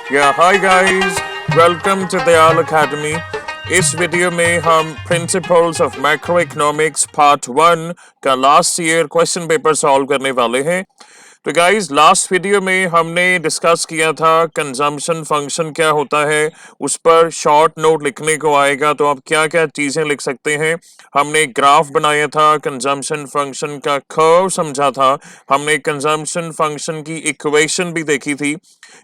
Hi guys, welcome to Dayal academy. इस video में हम principles of macroeconomics part 1 का last year question paper solve करने वाले हैं। तो गाइस, लास्ट वीडियो में हमने डिस्कस किया था कंजम्पशन फंक्शन क्या होता है, उस पर शॉर्ट नोट लिखने को आएगा तो आप क्या क्या चीज़ें लिख सकते हैं। हमने ग्राफ बनाया था, कंजम्पशन फंक्शन का कर्व समझा था, हमने कंजम्पशन फंक्शन की इक्वेशन भी देखी थी।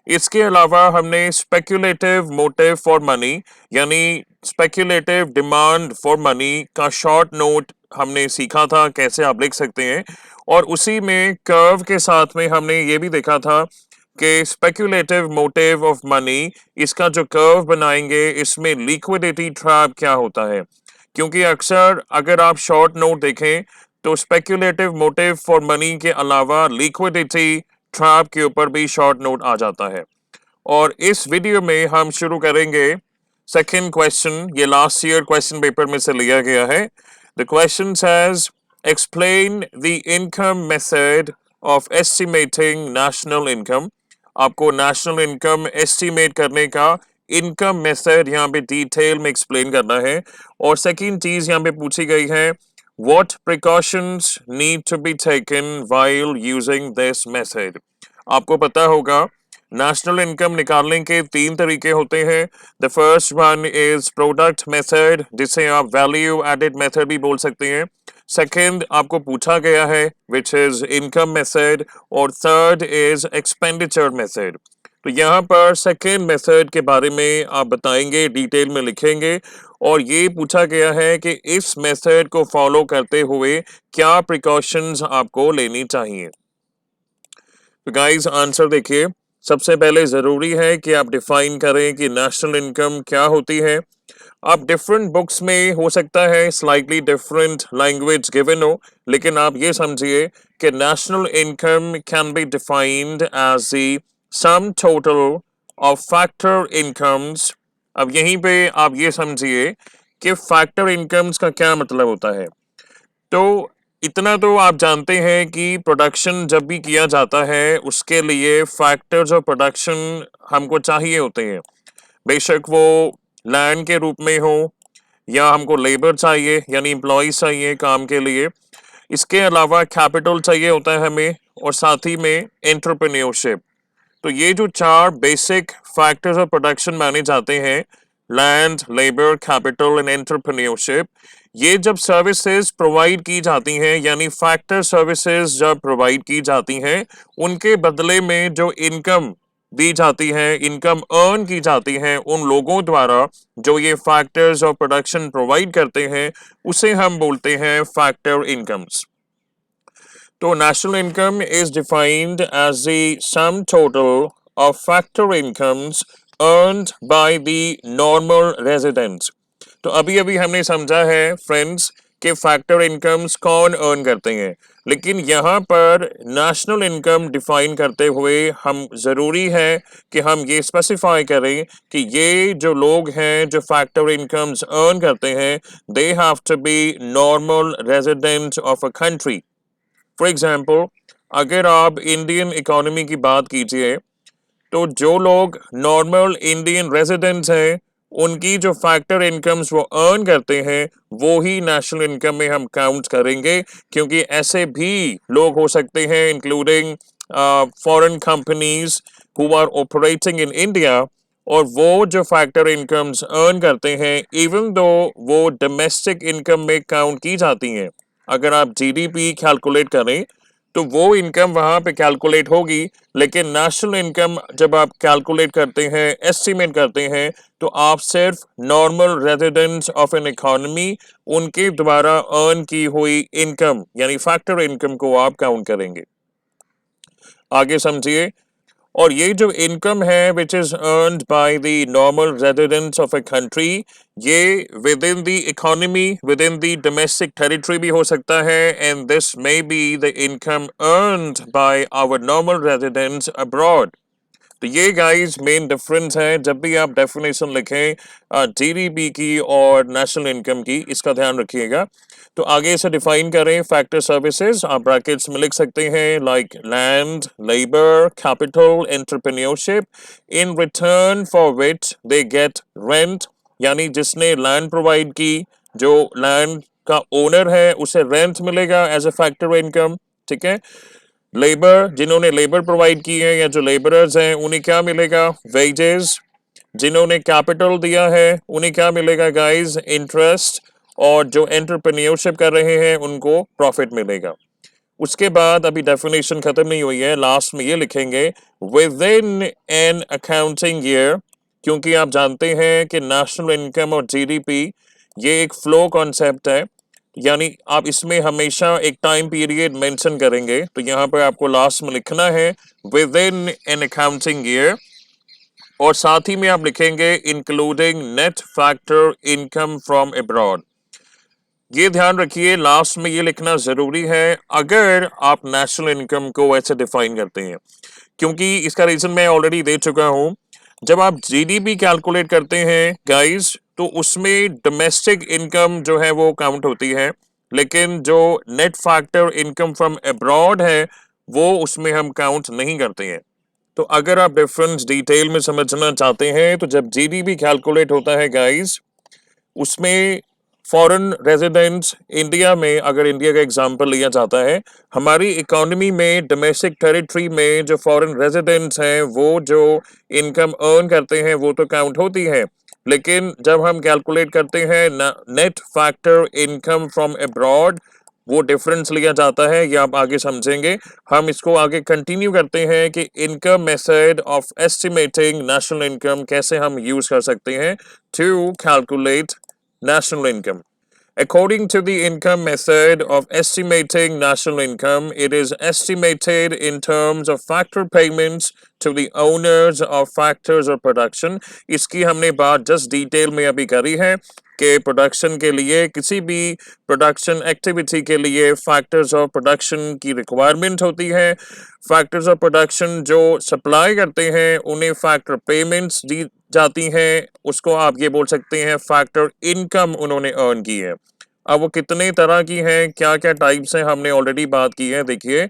इसके अलावा हमने स्पेक्यूलेटिव मोटिव फॉर मनी यानी स्पेक्यूलेटिव डिमांड फॉर मनी का शॉर्ट नोट हमने सीखा था, कैसे आप लिख सकते हैं। और उसी में कर्व के साथ में हमने ये भी देखा था कि स्पेक्यूलेटिव मोटिव ऑफ मनी, इसका जो कर्व बनाएंगे इसमें लिक्विडिटी ट्रैप क्या होता है। क्योंकि अक्सर अगर आप शॉर्ट नोट देखें तो स्पेक्यूलेटिव मोटिव फॉर मनी के अलावा लिक्विडिटी ट्रैप के ऊपर भी शॉर्ट नोट आ जाता है। और इस वीडियो में हम शुरू करेंगे सेकेंड क्वेश्चन। ये लास्ट ईयर क्वेश्चन पेपर में से लिया गया है। The question says explain the income method of estimating national income। आपको नेशनल इनकम एस्टिमेट करने का इनकम मेथड यहाँ पे डिटेल में एक्सप्लेन करना है। और सेकंड चीज यहाँ पे पूछी गई है, what precautions need to be taken while using this method. आपको पता होगा नेशनल इनकम निकालने के 3 तरीके होते हैं। The first one is product method, जिसे आप वैल्यू एडेड मेथड भी बोल सकते हैं। सेकेंड आपको पूछा गया है विच इज इनकम मेथड, और थर्ड इज एक्सपेंडिचर मेथड। तो यहाँ पर सेकेंड मेथड के बारे में आप बताएंगे, डिटेल में लिखेंगे। और ये पूछा गया है कि इस मेथड को फॉलो करते हुए क्या प्रिकॉशंस आपको लेनी चाहिए। तो गाइस, आंसर देखिए। सबसे पहले ज़रूरी है कि आप डिफाइन करें कि नेशनल इनकम क्या होती है। आप डिफरेंट बुक्स में हो सकता है स्लाइटली डिफरेंट लैंग्वेज गिवन हो, लेकिन आप ये समझिए कि national income can be defined as the sum total of factor incomes. अब यहीं पे आप ये समझिए कि फैक्टर इनकम्स का क्या मतलब होता है। तो इतना तो आप जानते हैं कि प्रोडक्शन जब भी किया जाता है उसके लिए फैक्टर्स ऑफ प्रोडक्शन हमको चाहिए होते हैं। बेशक वो लैंड के रूप में हो या हमको लेबर चाहिए यानी एम्प्लॉयज चाहिए काम के लिए। इसके अलावा कैपिटल चाहिए होता है हमें, और साथ ही में एंटरप्रेन्योरशिप। तो ये जो 4 बेसिक फैक्टर्स ऑफ प्रोडक्शन माने जाते हैं, land, labour, capital and entrepreneurship, ये जब सर्विसेज प्रोवाइड की जाती हैं यानी फैक्टर सर्विसेज जब प्रोवाइड की जाती हैं, उनके बदले में जो इनकम दी जाती है, इनकम अर्न की जाती है उन लोगों द्वारा जो ये फैक्टर्स ऑफ प्रोडक्शन प्रोवाइड करते हैं, उसे हम बोलते हैं फैक्टर इनकम्स। तो national income is defined as the sum total of factor incomes earned by the normal residents. तो अभी अभी हमने समझा है फ्रेंड्स कि फैक्टर इनकम्स कौन अर्न करते हैं, लेकिन यहाँ पर नेशनल इनकम डिफाइन करते हुए हम ज़रूरी है कि हम ये स्पेसिफाई करें कि ये जो लोग हैं जो फैक्टर इनकम्स अर्न करते हैं, they have to be normal resident of a country. For example, अगर आप इंडियन इकोनॉमी की बात कीजिए तो जो लोग नॉर्मल इंडियन रेजिडेंट्स हैं उनकी जो फैक्टर इनकम्स वो अर्न करते हैं वो ही नेशनल इनकम में हम काउंट करेंगे। क्योंकि ऐसे भी लोग हो सकते हैं including foreign companies who are operating in India, और वो जो फैक्टर इनकम्स अर्न करते हैं इवन दो वो डोमेस्टिक इनकम में काउंट की जाती हैं। अगर आप जीडीपी कैलकुलेट करें तो वो इनकम वहाँ पे कैलकुलेट होगी, लेकिन नेशनल इनकम जब आप कैलकुलेट करते हैं, एस्टिमेट करते हैं, तो आप सिर्फ normal residents of an economy उनके द्वारा अर्न की हुई इनकम यानी फैक्टर इनकम को आप काउंट करेंगे। आगे समझिए। और ये जो इनकम है which is earned by the normal residents of a country, ये within the economy, within the domestic territory भी हो सकता है, and this may be the income earned by our normal residents abroad. तो ये guys main difference है जब भी आप डेफिनेशन लिखें जीडीपी की और नेशनल इनकम की, इसका ध्यान रखिएगा। तो आगे इसे डिफाइन करें। फैक्टर सर्विसेज आप ब्रैकेट्स में लिख सकते हैं like land, labour, capital, entrepreneurship, in return for which they get rent, यानी जिसने लैंड प्रोवाइड की, जो लैंड का ओनर है उसे रेंट मिलेगा एज अ फैक्टर इनकम। ठीक है। लेबर, जिन्होंने लेबर प्रोवाइड की है या जो लेबरर्स हैं उन्हें क्या मिलेगा? वेजेस। जिन्होंने कैपिटल दिया है उन्हें क्या मिलेगा गाइस? इंटरेस्ट। और जो एंटरप्रेन्योरशिप कर रहे हैं उनको प्रॉफिट मिलेगा। उसके बाद अभी डेफिनेशन खत्म नहीं हुई है, लास्ट में ये लिखेंगे with in an accounting year, क्योंकि आप जानते हैं कि नेशनल इनकम और जीडीपी ये एक फ्लो कॉन्सेप्ट है, यानी आप इसमें हमेशा एक टाइम पीरियड मेंशन करेंगे। तो यहाँ पर आपको लास्ट में लिखना है with in an accounting year, और साथ ही में आप लिखेंगे including net factor income from abroad. ये ध्यान रखिए, लास्ट में ये लिखना जरूरी है अगर आप नेशनल इनकम को ऐसे डिफाइन करते हैं, क्योंकि इसका रीजन मैं ऑलरेडी दे चुका हूं। जब आप जीडीपी कैलकुलेट करते हैं गाइस, तो उसमें डोमेस्टिक इनकम जो है वो काउंट होती है, लेकिन जो net factor income from abroad है वो उसमें हम काउंट नहीं करते हैं। तो अगर आप डिफरेंस डिटेल में समझना चाहते हैं, तो जब जीडीपी कैलकुलेट होता है गाइस, उसमें फॉरेन रेजिडेंट्स इंडिया में, अगर इंडिया का एग्जांपल लिया जाता है, हमारी इकोनॉमी में डोमेस्टिक टेरिटरी में जो फॉरेन रेजिडेंट्स हैं वो जो इनकम अर्न करते हैं वो तो काउंट होती है, लेकिन जब हम कैलकुलेट करते हैं net factor income from abroad, वो डिफरेंस लिया जाता है। ये आप आगे समझेंगे। हम इसको आगे कंटिन्यू करते हैं कि income method of estimating national income कैसे हम यूज कर सकते हैं to calculate national income. According to the income method of estimating national income, it is estimated in terms of factor payments to the owners of factors of production. इसकी हमने बात just detail में अभी करी है कि प्रोडक्शन के लिए, किसी भी प्रोडक्शन एक्टिविटी के लिए फैक्टर्स ऑफ प्रोडक्शन की रिक्वायरमेंट होती है। फैक्टर्स ऑफ प्रोडक्शन जो सप्लाई करते हैं उन्हें फैक्टर पेमेंट्स दी जाती हैं, उसको आप ये बोल सकते हैं फैक्टर इनकम उन्होंने अर्न की है। अब वो कितने तरह की हैं, क्या क्या टाइप्स हैं, हमने ऑलरेडी बात की है। देखिए,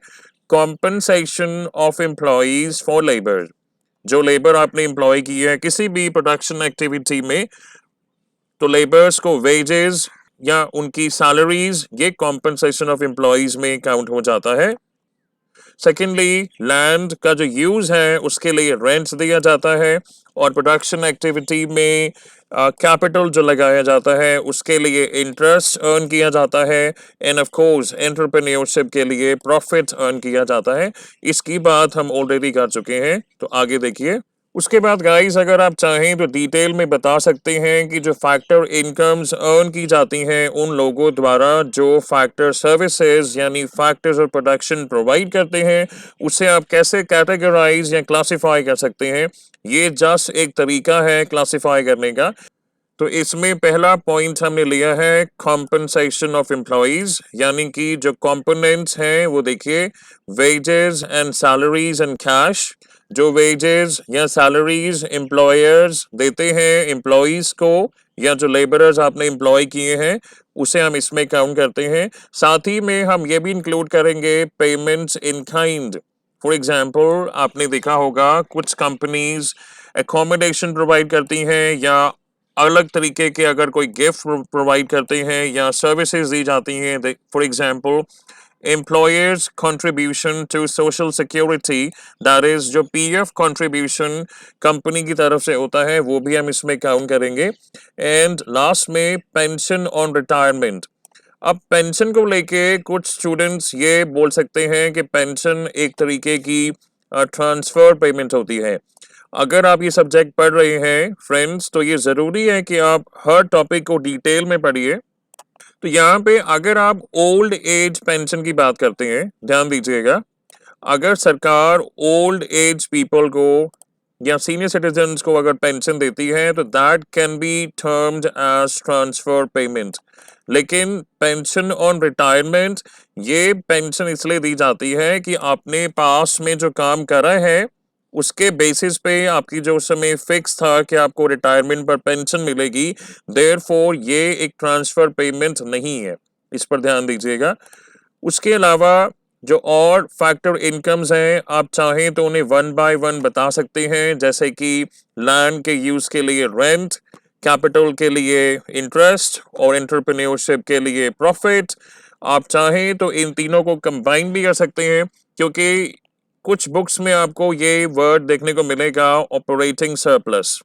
compensation of employees for labour, जो लेबर आपने एम्प्लॉय की है किसी भी प्रोडक्शन एक्टिविटी में, तो लेबर्स को वेजेस या उनकी सैलरीज ये कॉम्पनसेशन ऑफ एम्प्लॉइज में काउंट हो जाता है। सेकेंडली, लैंड का जो यूज है उसके लिए रेंट दिया जाता है, और प्रोडक्शन एक्टिविटी में कैपिटल जो लगाया जाता है उसके लिए इंटरेस्ट अर्न किया जाता है, एंड ऑफ कोर्स एंटरप्रेन्योरशिप के लिए प्रॉफिट अर्न किया जाता है। इसकी बात हम ऑलरेडी कर चुके हैं, तो आगे देखिए। उसके बाद गाइस, अगर आप चाहें तो डिटेल में बता सकते हैं कि जो फैक्टर इनकम्स अर्न की जाती हैं उन लोगों द्वारा जो फैक्टर सर्विसेज यानी फैक्टर्स और प्रोडक्शन प्रोवाइड करते हैं, उसे आप कैसे कैटेगराइज या क्लासिफाई कर सकते हैं। ये जस्ट एक तरीका है क्लासिफाई करने का। तो इसमें पहला पॉइंट हमने लिया है कॉम्पनसेशन ऑफ एम्प्लॉइज, यानी कि जो कंपोनेंट्स हैं वो देखिए, wages and salaries and cash. जो वेजेस या सैलरीज एम्प्लॉयर्स देते हैं एम्प्लॉइज को, या जो लेबरर्स आपने एम्प्लॉय किए हैं उसे हम इसमें काउंट करते हैं। साथ ही में हम ये भी इंक्लूड करेंगे payments in kind. For example, आपने देखा होगा कुछ कंपनीज एकोमोडेशन प्रोवाइड करती हैं, या अलग तरीके के अगर कोई गिफ्ट प्रोवाइड करते हैं या सर्विसेज दी जाती हैं। For example, employers contribution to social security, that is जो पीएफ कंट्रीब्यूशन कंपनी की तरफ से होता है वो भी हम इसमें काउंट करेंगे। एंड लास्ट में पेंशन ऑन रिटायरमेंट। अब पेंशन को लेके कुछ स्टूडेंट्स ये बोल सकते हैं कि पेंशन एक तरीके की ट्रांसफर पेमेंट होती है। अगर आप ये सब्जेक्ट पढ़ रहे हैं फ्रेंड्स, तो ये ज़रूरी है कि आप हर टॉपिक को डिटेल में पढ़िए। तो यहाँ पे अगर आप ओल्ड एज पेंशन की बात करते हैं, ध्यान दीजिएगा, अगर सरकार ओल्ड एज पीपल को या सीनियर सिटीजन्स को अगर पेंशन देती है तो that can be termed as transfer payment. लेकिन पेंशन ऑन रिटायरमेंट, ये पेंशन इसलिए दी जाती है कि आपने पास में जो काम करा है उसके बेसिस पे आपकी जो उस समय फिक्स था कि आपको रिटायरमेंट पर पेंशन मिलेगी, देयरफॉर ये एक ट्रांसफर पेमेंट नहीं है, इस पर ध्यान दीजिएगा। उसके अलावा जो और फैक्टर इनकम्स हैं, आप चाहें तो उन्हें वन बाय वन बता सकते हैं, जैसे कि लैंड के यूज के लिए रेंट, कैपिटल के लिए इंटरेस्ट और एंटरप्रेन्योरशिप के लिए प्रॉफिट। आप चाहें तो इन तीनों को कंबाइन भी कर सकते हैं, क्योंकि कुछ बुक्स में आपको ये वर्ड देखने को मिलेगा ऑपरेटिंग सरप्लस।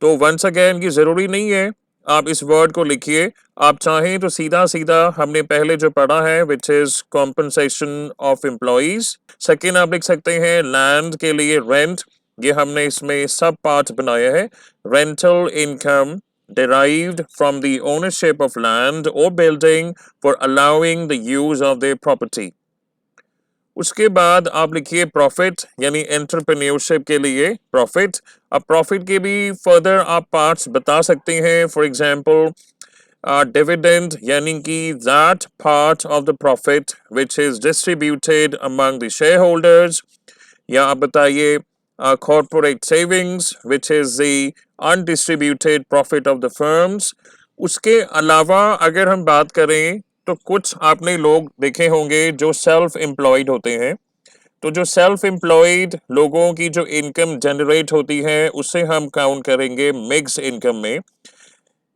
तो वंस अगेन ये जरूरी नहीं है आप इस वर्ड को लिखिए, आप चाहें तो सीधा सीधा हमने पहले जो पढ़ा है which is compensation of employees. Second आप लिख सकते हैं लैंड के लिए रेंट, ये हमने इसमें सब पार्ट बनाया है, rental income derived from the ownership of land or building for allowing the use of their property। उसके बाद आप लिखिए प्रॉफिट, यानी एंटरप्रेन्योरशिप के लिए प्रॉफिट। अब प्रॉफिट के भी फर्दर आप पार्ट्स बता सकते हैं, फॉर एग्जांपल डिविडेंड, यानी कि that part of the profit which is distributed among the share holders, या आप बताइए corporate savings which is the undistributed profit of the firms. उसके अलावा अगर हम बात करें तो कुछ आपने लोग देखे होंगे जो सेल्फ एम्प्लॉयड होते हैं, तो जो सेल्फ एम्प्लॉयड लोगों की जो इनकम जनरेट होती है उसे हम काउंट करेंगे मिक्स इनकम में,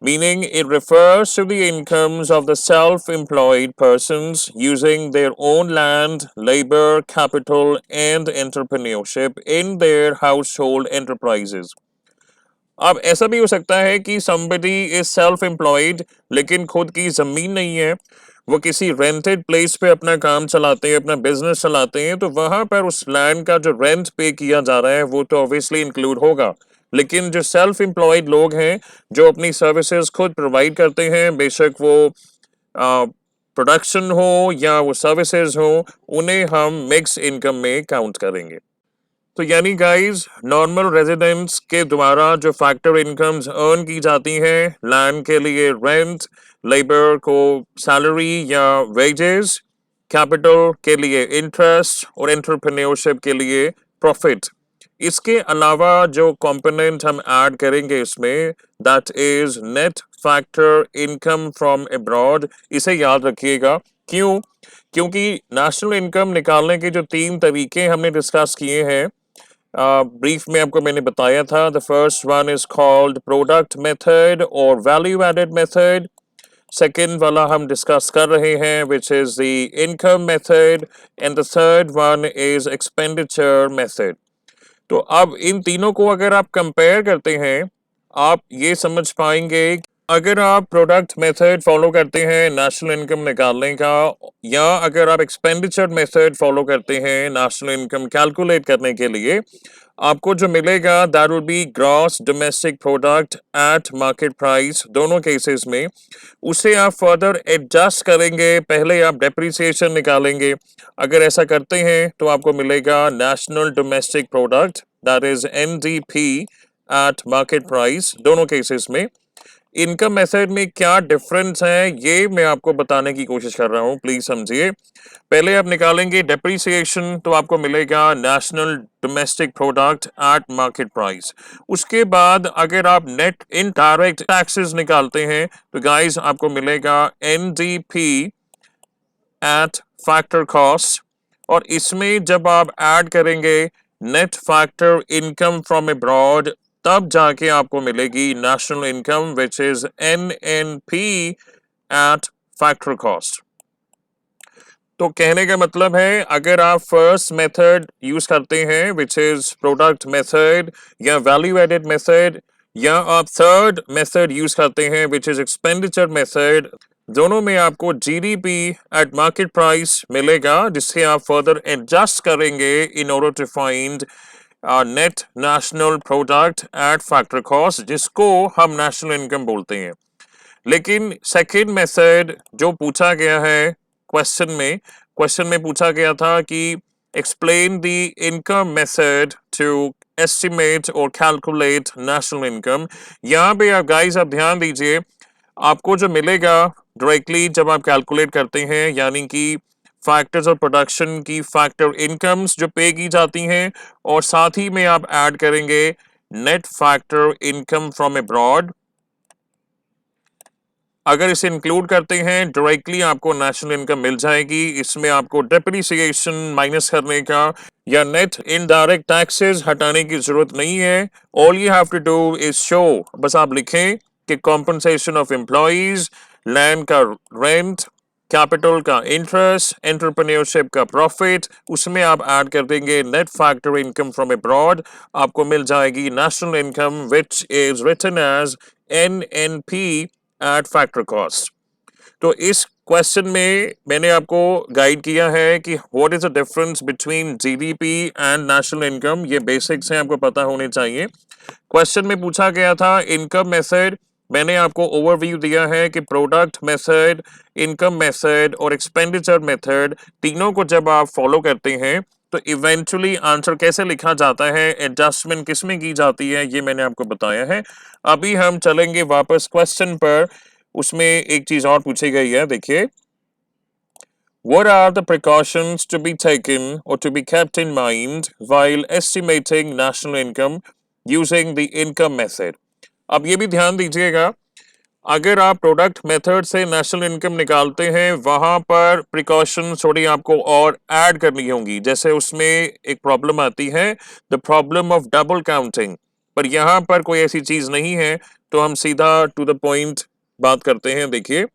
meaning it refers to the incomes of the self-employed persons using their own land, labor, capital and entrepreneurship in their household enterprises। अब ऐसा भी हो सकता है कि somebody is self-employed लेकिन खुद की जमीन नहीं है, वो किसी रेंटेड प्लेस पे अपना काम चलाते हैं, अपना बिजनेस चलाते हैं, तो वहां पर उस लैंड का जो रेंट पे किया जा रहा है वो तो ऑब्वियसली इंक्लूड होगा। लेकिन जो सेल्फ एम्प्लॉयड लोग हैं जो अपनी सर्विसेज खुद प्रोवाइड करते हैं, बेशक वो प्रोडक्शन हो या वो सर्विसेज हो, उन्हें हम मिक्स इनकम में काउंट करेंगे। तो यानी गाइस नॉर्मल रेजिडेंट्स के द्वारा जो फैक्टर इनकम्स अर्न की जाती हैं, लैंड के लिए रेंट, लेबर को सैलरी या वेजेस, कैपिटल के लिए इंटरेस्ट और एंटरप्रेन्योरशिप के लिए प्रॉफिट। इसके अलावा जो कंपोनेंट हम ऐड करेंगे इसमें, that is net factor income from abroad. इसे याद रखिएगा, क्यों? क्योंकि नेशनल इनकम निकालने के जो 3 तरीके हमने डिस्कस किए हैं, ब्रीफ में आपको मैंने बताया था। The first one is called product method और वैल्यू एडेड मेथड। सेकेंड वाला हम डिस्कस कर रहे हैं which is the income method, and the third one is expenditure method. तो अब इन तीनों को अगर आप कंपेयर करते हैं, आप ये समझ पाएंगे अगर आप प्रोडक्ट मेथड फॉलो करते हैं नेशनल इनकम निकालने का, या अगर आप एक्सपेंडिचर मेथड फॉलो करते हैं नेशनल इनकम कैलकुलेट करने के लिए, आपको जो मिलेगा that will be gross domestic product at market price. दोनों केसेस में उसे आप फर्दर एडजस्ट करेंगे, पहले आप डेप्रिसिएशन निकालेंगे। अगर ऐसा करते हैं तो आपको मिलेगा national domestic product, that is NDP eight market price. दोनों केसेस में इनकम मेथड में क्या डिफरेंस है ये मैं आपको बताने की कोशिश कर रहा हूं, प्लीज समझिए। पहले आप निकालेंगे डेप्रिसिएशन, तो आपको मिलेगा national domestic product at market price. उसके बाद अगर आप नेट इनडायरेक्ट टैक्सेस निकालते हैं तो गाइस आपको मिलेगा NDP एट फैक्टर कॉस्ट, और इसमें जब आप ऐड करेंगे net factor income from abroad, तब जाके आपको मिलेगी national income which is NNP at factor cost. तो कहने का मतलब है अगर आप फर्स्ट मेथड यूज करते हैं विच इज प्रोडक्ट मेथड या वैल्यू एडेड मेथड, या आप थर्ड मेथड यूज करते हैं विच इज एक्सपेंडिचर मेथड, दोनों में आपको GDP एट मार्केट प्राइस मिलेगा, जिससे आप फर्दर एडजस्ट करेंगे in order to find net national product at factor cost, जिसको हम नेशनल इनकम बोलते हैं। लेकिन सेकेंड मेथड जो पूछा गया है क्वेश्चन में पूछा गया था कि explain the income method to estimate और कैलकुलेट नेशनल इनकम। यहाँ पे आप गाइस आप ध्यान दीजिए, आपको जो मिलेगा डायरेक्टली जब आप कैलकुलेट करते हैं, यानी कि फैक्टर्स और प्रोडक्शन की फैक्टर इनकम्स जो पे की जाती हैं, और साथ ही में आप ऐड करेंगे net factor income from abroad. अगर इसे इंक्लूड करते हैं डायरेक्टली आपको नेशनल इनकम मिल जाएगी। इसमें आपको डेप्रिसिएशन माइनस करने का या नेट इनडायरेक्ट टैक्सेस हटाने की जरूरत नहीं है। All you have to do is show, बस आप लिखें कि कॉम्पनसेशन ऑफ एम्प्लॉइज, लैंड का रेंट, कैपिटल का इंटरेस्ट, एंटरप्रेन्योरशिप का प्रॉफिट, उसमें आप ऐड कर देंगे net factor income from abroad. आपको मिल जाएगी national income which is written as NNP at factor cost. तो इस क्वेश्चन में मैंने आपको गाइड किया है कि what is the difference between GDP and national income. ये बेसिक्स हैं, आपको पता होने चाहिए। क्वेश्चन में पूछा गया था इनकम मेथड, मैंने आपको ओवरव्यू दिया है कि प्रोडक्ट मेथड, इनकम मेथड और एक्सपेंडिचर मेथड तीनों को जब आप फॉलो करते हैं तो इवेंचुअली आंसर कैसे लिखा जाता है, एडजस्टमेंट किसमें की जाती है, ये मैंने आपको बताया है। अभी हम चलेंगे वापस क्वेश्चन पर। उसमें एक चीज और पूछी गई है, देखिए, what are the precautions to be taken or to be kept in mind while estimating national income using the income method? अब ये भी ध्यान दीजिएगा, अगर आप प्रोडक्ट मेथड से नेशनल इनकम निकालते हैं वहां पर प्रिकॉशन थोड़ी आपको और ऐड करनी होंगी। जैसे उसमें एक प्रॉब्लम आती है, the problem of double counting, पर यहां पर कोई ऐसी चीज नहीं है। तो हम सीधा टू द पॉइंट बात करते हैं। देखिए,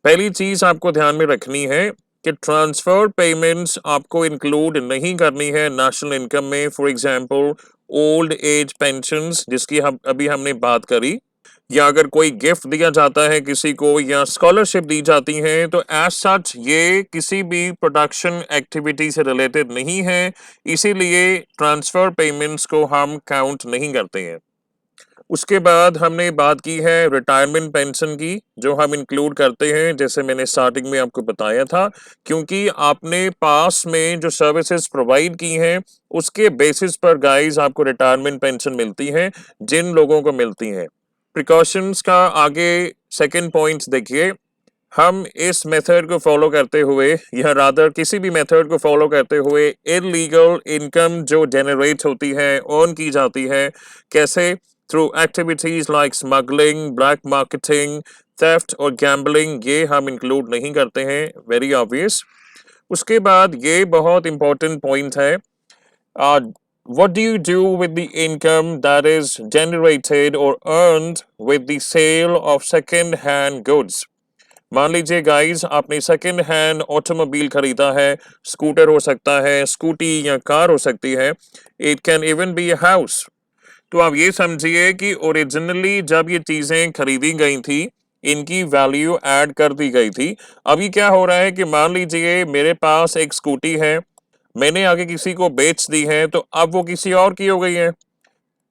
पहली चीज आपको ध्यान में रखनी है कि ट्रांसफर पेमेंट्स आपको इंक्लूड नहीं करनी है नेशनल इनकम में। For example old age pensions जिसकी हम अभी हमने बात करी, या अगर कोई गिफ्ट दिया जाता है किसी को या स्कॉलरशिप दी जाती है, तो एज सच ये किसी भी प्रोडक्शन एक्टिविटी से रिलेटेड नहीं है, इसीलिए ट्रांसफर पेमेंट्स को हम काउंट नहीं करते हैं। उसके बाद हमने बात की है रिटायरमेंट पेंशन की, जो हम इंक्लूड करते हैं, जैसे मैंने स्टार्टिंग में आपको बताया था, क्योंकि आपने पास में जो सर्विसेज प्रोवाइड की हैं उसके बेसिस पर गाइस आपको रिटायरमेंट पेंशन मिलती है, जिन लोगों को मिलती है। प्रिकॉशंस का आगे सेकंड पॉइंट देखिए, हम इस मेथड को फॉलो करते हुए या रादर किसी भी मेथड को फॉलो करते हुए इलीगल इनकम जो जनरेट होती है, अर्न की जाती है, कैसे? Through activities like smuggling, black marketing, theft और गैम्बलिंग, ये हम इंक्लूड नहीं करते हैं, वेरी ऑब्वियस। उसके बाद ये बहुत इंपॉर्टेंट पॉइंट है, what do you do with the income that is generated or earned with the sale of second hand goods? मान लीजिए गाइस, आपने सेकंड हैंड ऑटोमोबाइल खरीदा है, स्कूटर हो सकता है, स्कूटी या कार हो सकती है, it can even be a house. तो आप ये समझिए कि ओरिजिनली जब ये चीजें खरीदी गई थी इनकी वैल्यू ऐड कर दी गई थी। अभी क्या हो रहा है कि मान लीजिए मेरे पास एक स्कूटी है, मैंने आगे किसी को बेच दी है, तो अब वो किसी और की हो गई है,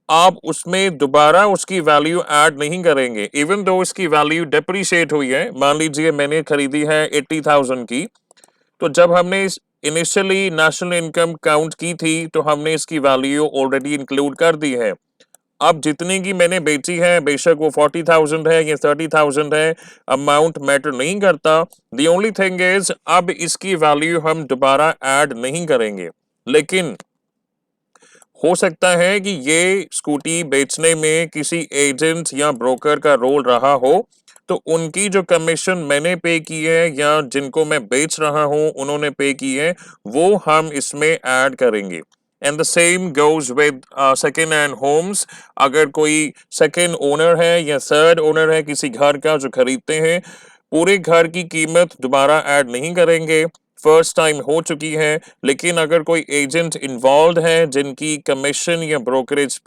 आप उसमें दोबारा उसकी वैल्यू ऐड नहीं करेंगे, इवन दो इसकी वैल्यू डेप्रिशिएट हुई है। मान लीजिए मैंने खरीदी है 80,000 की, तो जब हमने इनिशियली नेशनल इनकम काउंट की थी तो हमने इसकी वैल्यू ऑलरेडी इंक्लूड कर दी है। अब जितने की मैंने बेची है, बेशक वो 40,000 है या 30,000 है, अमाउंट मैटर नहीं करता। द ओनली थिंग इज अब इसकी वैल्यू हम दोबारा ऐड नहीं करेंगे। लेकिन हो सकता है कि ये स्कूटी बेचने में किसी एजेंट या ब्रोकर का रोल रहा हो, तो उनकी जो कमीशन मैंने पे की है या जिनको मैं बेच रहा हूं उन्होंने पे की है, वो हम इसमें ऐड करेंगे। And the same goes with second hand homes. अगर कोई सेकेंड ओनर है या थर्ड ओनर है किसी घर का जो खरीदते हैं, पूरे घर की कीमत दोबारा ऐड नहीं करेंगे, फर्स्ट टाइम हो चुकी है। लेकिन अगर कोई एजेंट इन्वॉल्व है जिनकी कमीशन या ब्रोकरेज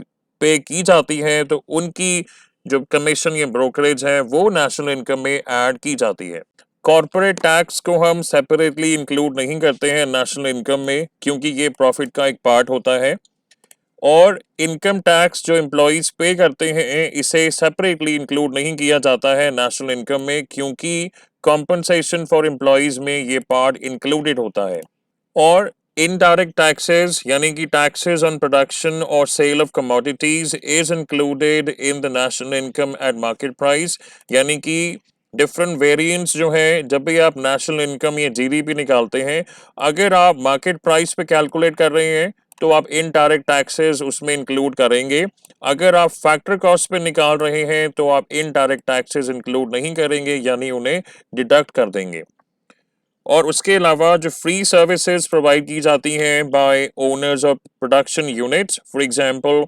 पे की जाती है, तो उनकी जो कमीशन या ब्रोकरेज है वो नेशनल इनकम में ऐड की जाती है। कॉर्पोरेट टैक्स को हम सेपरेटली इंक्लूड नहीं करते हैं नेशनल इनकम में, क्योंकि ये प्रॉफिट का एक पार्ट होता है। और इनकम टैक्स जो एम्प्लॉयज पे करते हैं इसे सेपरेटली इंक्लूड नहीं किया जाता है नेशनल इनकम में, क्योंकि कॉम्पनसेशन फॉर एम्प्लॉयज में ये पार्ट इंक्लूडेड होता है। और इनडायरेक्ट टैक्सेस यानी कि टैक्सेस ऑन प्रोडक्शन और sale of commodities is included in the national income at market price, यानी कि डिफरेंट वेरिएंट्स जो हैं जब भी आप नेशनल इनकम या जीडीपी निकालते हैं, अगर आप मार्केट प्राइस पे कैलकुलेट कर रहे हैं तो आप इनडायरेक्ट टैक्सेस उसमें इंक्लूड करेंगे। अगर आप फैक्टर कॉस्ट पे निकाल रहे हैं तो आप इनडायरेक्ट टैक्सेस इंक्लूड नहीं करेंगे, यानी उन्हें डिडक्ट कर देंगे। और उसके अलावा जो फ्री सर्विसेज प्रोवाइड की जाती हैं by owners of production units, for example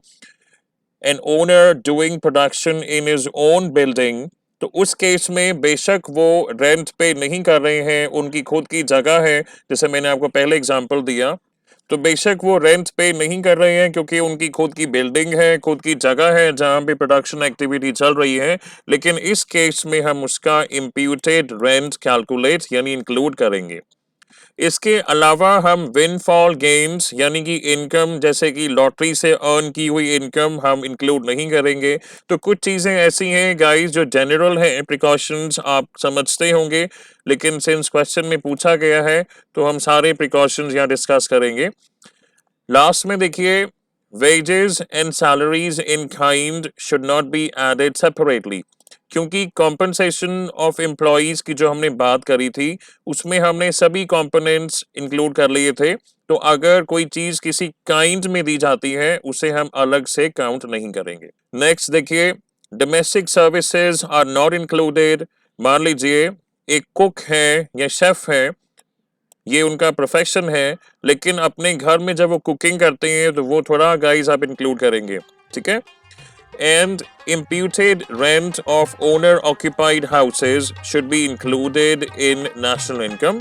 an owner doing production in his own building, तो उस केस में बेशक वो रेंट पे नहीं कर रहे हैं, उनकी खुद की जगह है, जैसे मैंने आपको पहले एग्जांपल दिया, तो बेशक वो रेंट पे नहीं कर रहे हैं क्योंकि उनकी खुद की बिल्डिंग है, खुद की जगह है जहां पे प्रोडक्शन एक्टिविटी चल रही है, लेकिन इस केस में हम उसका इम्प्यूटेड रेंट कैलकुलेट यानी इंक्लूड करेंगे। इसके अलावा हम विनफॉल गेन्स यानी कि इनकम, जैसे कि लॉटरी से अर्न की हुई इनकम, हम इंक्लूड नहीं करेंगे। तो कुछ चीज़ें ऐसी हैं गाइस जो जनरल हैं, प्रिकॉशंस आप समझते होंगे, लेकिन सिंस क्वेश्चन में पूछा गया है तो हम सारे प्रिकॉशंस यहाँ डिस्कस करेंगे। लास्ट में देखिए, wages and salaries in kind should not be added separately, क्योंकि कॉम्पनसेशन ऑफ एम्प्लॉयज की जो हमने बात करी थी उसमें हमने सभी कंपोनेंट्स इंक्लूड कर लिए थे, तो अगर कोई चीज किसी काइंड में दी जाती है उसे हम अलग से काउंट नहीं करेंगे। नेक्स्ट देखिए, domestic services are not included. मान लीजिए एक कुक है या शेफ है, ये उनका प्रोफेशन है, लेकिन अपने घर में जब वो कुकिंग करते हैं तो वो थोड़ा गाइस आप इंक्लूड करेंगे, ठीक है। And imputed rent of owner occupied houses should be included in national income।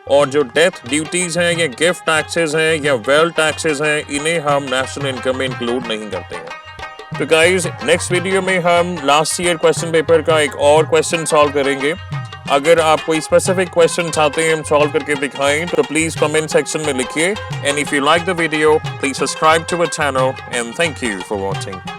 और जो डेथ ड्यूटीज हैं या गिफ्ट टैक्सेस हैं या वेल्थ टैक्सेस हैं, इन्हें हम नेशनल इनकम में इंक्लूड नहीं करते हैं। तो गाइस, नेक्स्ट वीडियो में हम लास्ट ईयर क्वेश्चन पेपर का एक और क्वेश्चन सॉल्व करेंगे। अगर आप कोई स्पेसिफिक क्वेश्चन चाहते हैं हम सॉल्व करके दिखाएं तो प्लीज कमेंट सेक्शन में लिखिए। And if you like the video please subscribe to our channel and thank you for watching.